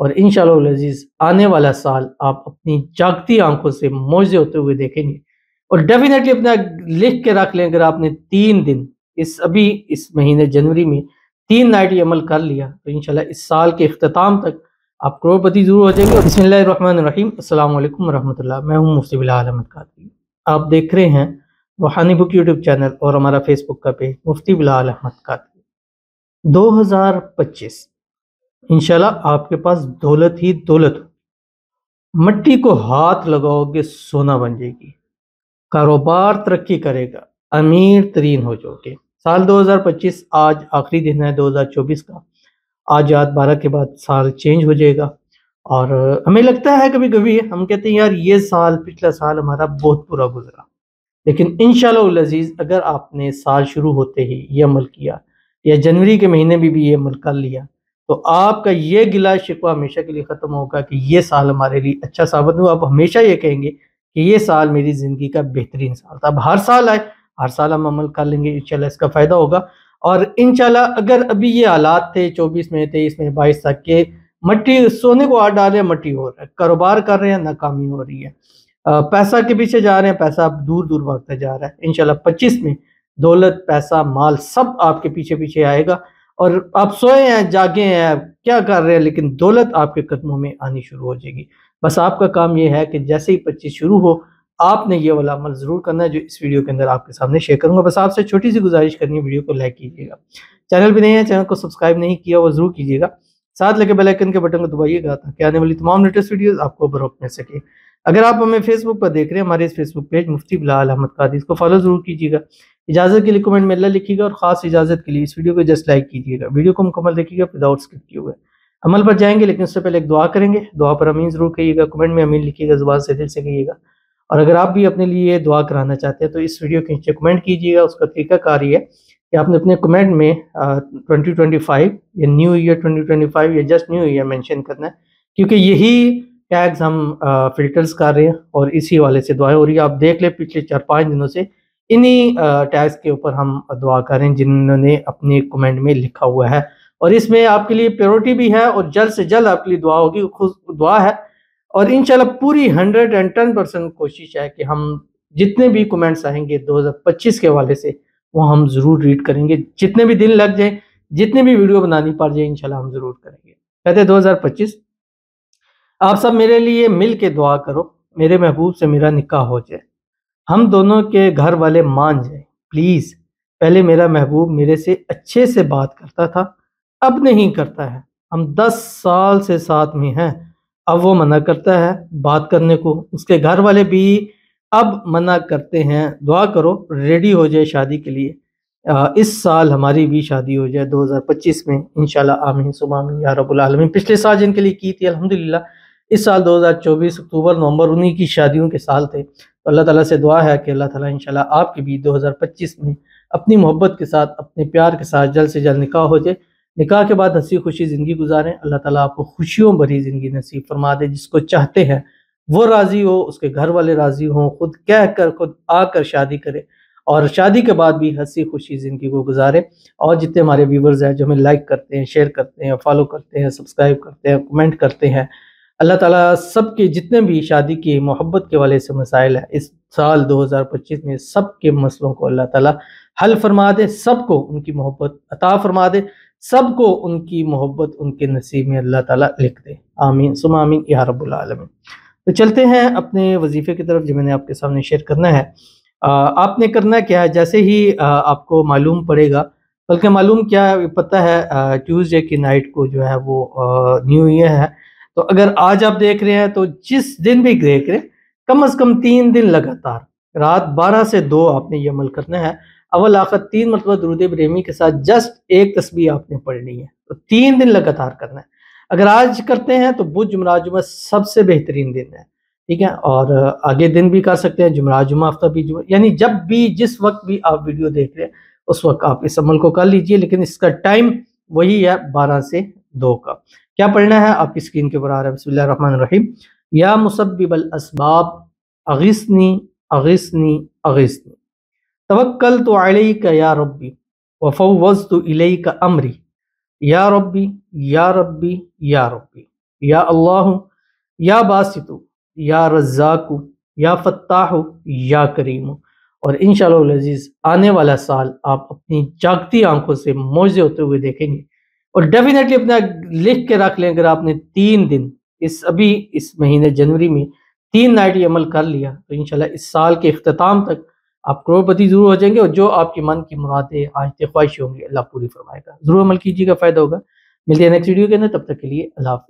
اور انشاءاللہ العزیز آنے والا سال آپ اپنی جاگتی آنکھوں سے معجزے ہوتے ہوئے دیکھیں گے۔ اور ڈیفینیٹلی اپنا لکھ کے رکھ لیں، اگر آپ نے 3 دن اس مہینے جنوری میں 3 نائٹ یہ عمل کر لیا تو انشاءاللہ اس سال کے اختتام تک آپ کروڑپتی ضرور ہو جائیں گے۔ بسم اللہ الرحمن الرحیم، السلام علیکم ورحمۃ اللہ۔ میں ہوں مفتی بلال احمد قادری، آپ دیکھ رہے ہیں روحانی بک یوٹیوب چینل اور ہمارا فیس بک کا پیج مفتی بلال احمد قادری۔ 2025 انشاءاللہ آپ کے پاس دولت ہی دولت ہو، مٹی کو ہاتھ لگاؤ گے سونا بن جائے گی، کاروبار ترقی کرے گا، امیر ترین ہو جاؤ گے۔ سال 2025 آج آخری دن ہے 2024 کا، آج رات 12 کے بعد سال چینج ہو جائے گا۔ اور ہمیں لگتا ہے کبھی کبھی ہم کہتے ہیں یار یہ سال پچھلا سال ہمارا بہت برا گزرا، لیکن انشاءاللہ العزیز اگر آپ نے سال شروع ہوتے ہی یہ عمل کیا یا جنوری کے مہینے میں بھی یہ عمل کر لیا تو آپ کا یہ گلہ شکوہ ہمیشہ کے لیے ختم ہوگا کہ یہ سال ہمارے لیے اچھا ثابت ہوا۔ آپ ہمیشہ یہ کہیں گے کہ یہ سال میری زندگی کا بہترین سال تھا۔ اب ہر سال آئے، ہر سال ہم عمل کر لیں گے، انشاءاللہ اس کا فائدہ ہوگا۔ اور انشاءاللہ اگر ابھی یہ حالات تھے 24 میں 23 میں 22 تک کہ مٹی سونے کو ہاتھ ڈال رہے ہیں، مٹی ہو رہا ہے، کاروبار کر رہے ہیں، ناکامی ہو رہی ہے، پیسہ کے پیچھے جا رہے ہیں، پیسہ اب دور دور بھاگتا جا رہا ہے، انشاءاللہ 25 میں دولت، پیسہ، مال سب آپ کے پیچھے پیچھے آئے گا۔ اور آپ سوئے ہیں، جاگے ہیں، کیا کر رہے ہیں، لیکن دولت آپ کے قدموں میں آنی شروع ہو جائے گی۔ بس آپ کا کام یہ ہے کہ جیسے ہی 25 شروع ہو آپ نے یہ والا عمل ضرور کرنا ہے جو اس ویڈیو کے اندر آپ کے سامنے شیئر کروں گا۔ بس آپ سے چھوٹی سی گزارش کرنی ہے، ویڈیو کو لائک کیجیے گا، چینل بھی نہیں ہے چینل کو سبسکرائب نہیں کیا وہ ضرور کیجیے گا، ساتھ لگے بیل آئیکن کے بٹن کو دبائیے گا تاکہ آنے والی تمام لیٹسٹ ویڈیوز آپ کو بروقت مل سکے۔ اگر آپ ہمیں فیس بک پر دیکھ رہے ہیں، ہمارے اس فیس بک پیج مفتی بلال احمد قادری، اس کو فالو ضرور کیجیے گا۔ اجازت کے لیے کمنٹ میں اللہ لکھیے گا، اور خاص اجازت کے لیے اس ویڈیو کو جسٹ لائک کیجیے گا، ویڈیو کو مکمل دیکھیے گا وداؤٹ اسکپ کیے ہوئے۔ عمل پر جائیں گے لیکن اس سے پہلے ایک دعا کریں گے، دعا پر امین ضرور کہیے گا، کمنٹ میں امین لکھیے گا، زبان سے دل سے کہیے گا۔ اور اگر آپ بھی اپنے لیے دعا کرانا چاہتے ہیں تو اس ویڈیو کے نیچے کمنٹ کیجیے گا۔ اس کا طریقہ کار یہ ہے کہ آپ نے اپنے کمنٹ میں 2025 یا نیو ایئر 2025 یا جسٹ نیو ایئر مینشن کرنا ہے، کیونکہ یہی ٹیگز ہم فلٹرز کر رہے ہیں اور اسی والے سے دعائیں ہو رہی ہے۔ آپ دیکھ لیں پچھلے 4-5 دنوں سے انہی ٹیگز کے اوپر ہم دعا کر رہے ہیں جنہوں نے اپنے کمنٹ میں لکھا ہوا ہے، اور اس میں آپ کے لیے پیورٹی بھی ہے اور جلد سے جلد آپ کے لیے دعا ہوگی، خود دعا ہے۔ اور انشاءاللہ پوری 110% کوشش ہے کہ ہم جتنے بھی کمنٹس آئیں گے 2025 کے حوالے سے وہ ہم ضرور ریڈ کریں گے، جتنے بھی دن لگ جائیں، جتنے بھی ویڈیو بنانی پڑ جائے انشاءاللہ ہم ضرور کریں گے۔ کہتے ہیں 2025 آپ سب میرے لیے مل کے دعا کرو، میرے محبوب سے میرا نکاح ہو جائے، ہم دونوں کے گھر والے مان جائیں پلیز۔ پہلے میرا محبوب میرے سے اچھے سے بات کرتا تھا، اب نہیں کرتا ہے، ہم 10 سال سے ساتھ میں ہیں، اب وہ منع کرتا ہے بات کرنے کو، اس کے گھر والے بھی اب منع کرتے ہیں، دعا کرو ریڈی ہو جائے شادی کے لیے، اس سال ہماری بھی شادی ہو جائے 2025 میں انشاءاللہ، آمین ثم آمین یا رب العالمین۔ پچھلے سال جن کے لیے کی تھی الحمدللہ، اس سال 2024 اکتوبر نومبر انہی کی شادیوں کے سال تھے، تو اللہ تعالیٰ سے دعا ہے کہ اللہ تعالیٰ انشاءاللہ آپ کی بھی 2025 میں اپنی محبت کے ساتھ، اپنے پیار کے ساتھ جلد سے جلد نکاح ہو جائے، نکاح کے بعد ہنسی خوشی زندگی گزاریں۔ اللہ تعالیٰ آپ کو خوشیوں بھری زندگی نصیب فرما دے، جس کو چاہتے ہیں وہ راضی ہو، اس کے گھر والے راضی ہوں، خود کہہ کر خود آ کر شادی کرے، اور شادی کے بعد بھی ہنسی خوشی زندگی کو گزارے۔ اور جتنے ہمارے ویورز ہیں جو ہمیں لائک کرتے ہیں، شیئر کرتے ہیں، فالو کرتے ہیں، سبسکرائب کرتے ہیں، کمنٹ کرتے ہیں، اللہ تعالیٰ سب کے جتنے بھی شادی کی محبت کے والے سے مسائل ہیں اس سال 2025 میں سب کے مسئلوں کو اللہ تعالیٰ حل فرما دے، سب کو ان کی محبت عطا فرما دے، سب کو ان کی محبت ان کے نصیب میں اللہ تعالیٰ لکھ دے، آمین ثم آمین یا رب العالمین۔ تو چلتے ہیں اپنے وظیفے کی طرف جو میں نے آپ کے سامنے شیئر کرنا ہے۔ آپ نے کرنا کیا ہے، جیسے ہی آپ کو معلوم پڑے گا، بلکہ معلوم کیا ہے پتہ ہے، ٹیوزڈے کی نائٹ کو جو ہے وہ نیو ایئر ہے، تو اگر آج آپ دیکھ رہے ہیں تو جس دن بھی دیکھ رہے ہیں کم از کم 3 دن لگاتار رات 12 سے 2 آپ نے یہ عمل کرنا ہے، اول آخر 3 مرتبہ درود ابراہیمی کے ساتھ جسٹ ایک تسبیح آپ نے پڑھنی ہے، تو 3 دن لگاتار کرنا ہے۔ اگر آج کرتے ہیں تو بدھ جمعرات جمعہ سب سے بہترین دن ہے، ٹھیک ہے، اور آگے دن بھی کر سکتے ہیں، جمعرات جمعہ ہفتہ بھی جمعہ، یعنی جب بھی جس وقت بھی آپ ویڈیو دیکھ رہے ہیں اس وقت آپ اس عمل کو کر لیجئے، لیکن اس کا ٹائم وہی ہے 12 سے 2 کا۔ کیا پڑھنا ہے آپ کی اسکرین کے اوپر آ رہا ہے، بسم اللہ الرحمن الرحیم، یا مسبب الاسباب اغثنی اغثنی اغثنی، توکلت علیک یا ربی وفوضت الیک امری، یا ربی یا ربی یا ربی، یا اللہ یا باسط یا رزاق یا فتاح یا کریم۔ اور انشاءاللہ العزیز آنے والا سال آپ اپنی جاگتی آنکھوں سے معجزے ہوتے ہوئے دیکھیں گے، اور ڈیفینیٹلی اپنا لکھ کے رکھ لیں، اگر آپ نے 3 دن اس مہینے جنوری میں 3 نائٹ یہ عمل کر لیا تو انشاءاللہ اس سال کے اختتام تک آپ کروڑپتی ضرور ہو جائیں گے، اور جو آپ کے من کی مرادیں حاجتیں خواہشیں ہوں گی اللہ پوری فرمائے گا۔ ضرور عمل کیجیے گا، فائدہ ہوگا۔ ملتے ہیں نیکسٹ ویڈیو کے اندر، تب تک کے لیے اللہ حافظ۔